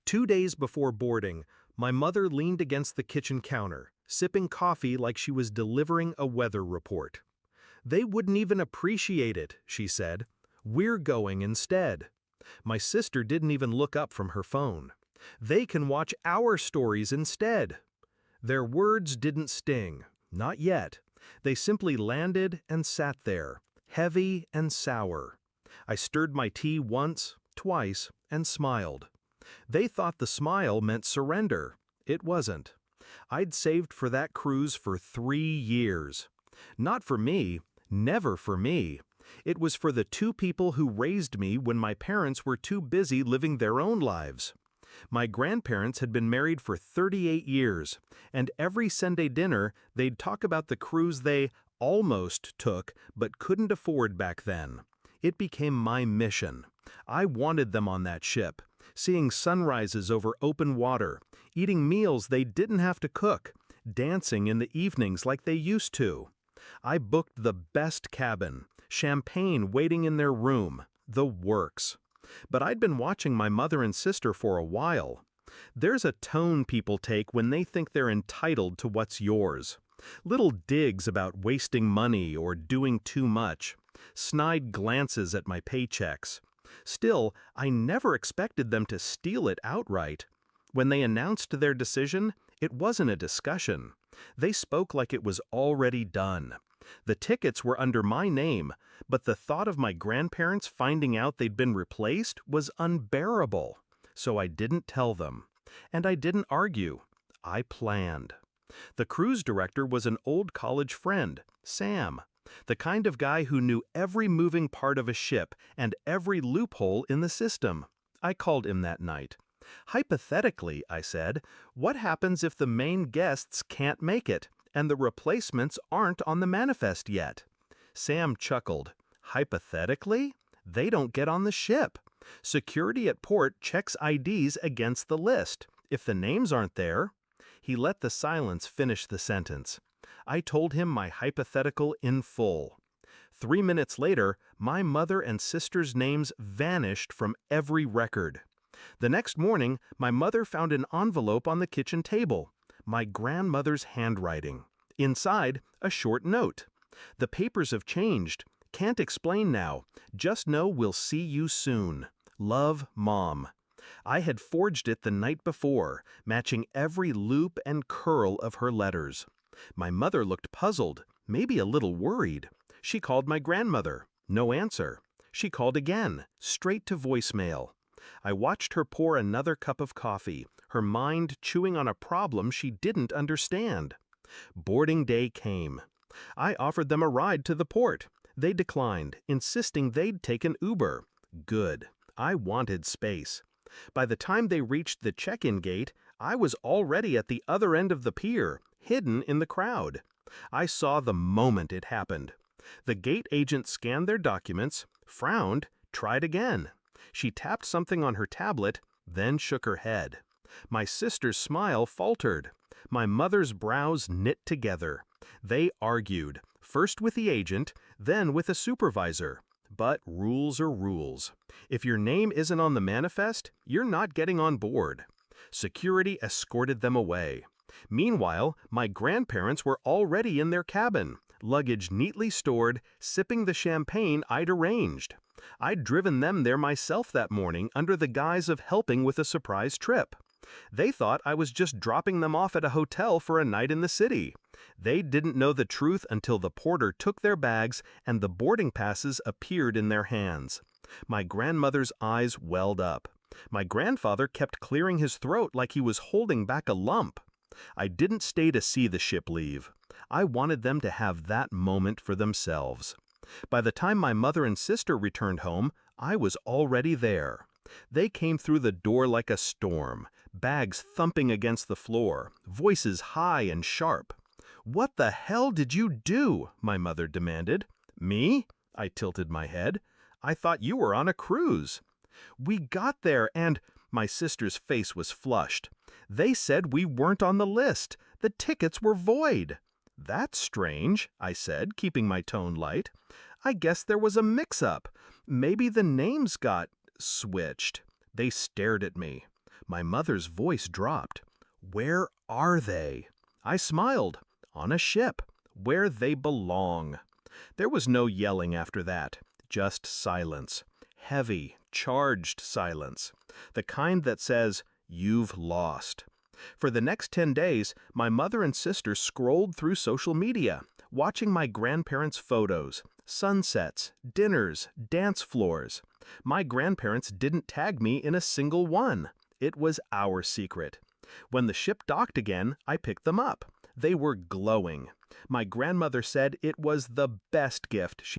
2 days before boarding, my mother leaned against the kitchen counter, sipping coffee like she was delivering a weather report. "They wouldn't even appreciate it," she said. "We're going instead." My sister didn't even look up from her phone. "They can watch our stories instead." Their words didn't sting, not yet. They simply landed and sat there, heavy and sour. I stirred my tea once, twice, and smiled. They thought the smile meant surrender. It wasn't. I'd saved for that cruise for 3 years. Not for me, never for me. It was for the two people who raised me when my parents were too busy living their own lives. My grandparents had been married for 38 years, and every Sunday dinner they'd talk about the cruise they almost took but couldn't afford back then. It became my mission. I wanted them on that ship, seeing sunrises over open water, eating meals they didn't have to cook, dancing in the evenings like they used to. I booked the best cabin, champagne waiting in their room, the works. But I'd been watching my mother and sister for a while. There's a tone people take when they think they're entitled to what's yours. Little digs about wasting money or doing too much. Snide glances at my paychecks. Still, I never expected them to steal it outright. When they announced their decision, it wasn't a discussion. They spoke like it was already done. The tickets were under my name, but the thought of my grandparents finding out they'd been replaced was unbearable. So I didn't tell them. And I didn't argue. I planned. The cruise director was an old college friend, Sam, the kind of guy who knew every moving part of a ship and every loophole in the system. I called him that night. "Hypothetically," I said, "what happens if the main guests can't make it, and the replacements aren't on the manifest yet?" Sam chuckled. "Hypothetically? They don't get on the ship. Security at port checks IDs against the list. If the names aren't there..." He let the silence finish the sentence. I told him my hypothetical in full. 3 minutes later, my mother and sister's names vanished from every record. The next morning, my mother found an envelope on the kitchen table. My grandmother's handwriting. Inside, a short note. "The papers have changed. Can't explain now. Just know we'll see you soon. Love, Mom." I had forged it the night before, matching every loop and curl of her letters. My mother looked puzzled, maybe a little worried. She called my grandmother. No answer. She called again, straight to voicemail. I watched her pour another cup of coffee, her mind chewing on a problem she didn't understand. Boarding day came. I offered them a ride to the port. They declined, insisting they'd take an Uber. Good. I wanted space. By the time they reached the check-in gate, I was already at the other end of the pier, hidden in the crowd. I saw the moment it happened. The gate agent scanned their documents, frowned, tried again. She tapped something on her tablet, then shook her head. My sister's smile faltered. My mother's brows knit together. They argued, first with the agent, then with a supervisor. But rules are rules. If your name isn't on the manifest, you're not getting on board. Security escorted them away. Meanwhile, my grandparents were already in their cabin, luggage neatly stored, sipping the champagne I'd arranged. I'd driven them there myself that morning under the guise of helping with a surprise trip. They thought I was just dropping them off at a hotel for a night in the city. They didn't know the truth until the porter took their bags and the boarding passes appeared in their hands. My grandmother's eyes welled up. My grandfather kept clearing his throat like he was holding back a lump. I didn't stay to see the ship leave. I wanted them to have that moment for themselves. By the time my mother and sister returned home, I was already there. They came through the door like a storm, bags thumping against the floor, voices high and sharp. "What the hell did you do?" my mother demanded. "Me?" I tilted my head. "I thought you were on a cruise." "We got there and..." My sister's face was flushed. "They said we weren't on the list. The tickets were void." "That's strange," I said, keeping my tone light. "I guess there was a mix-up. Maybe the names got switched." They stared at me. My mother's voice dropped. Where are they? I smiled. On a ship, where they belong. There was no yelling after that, just silence. Heavy, charged silence. The kind that says, "You've lost." For the next 10 days, my mother and sister scrolled through social media, watching my grandparents' photos, sunsets, dinners, dance floors. My grandparents didn't tag me in a single one. It was our secret. When the ship docked again, I picked them up. They were glowing. My grandmother said it was the best gift she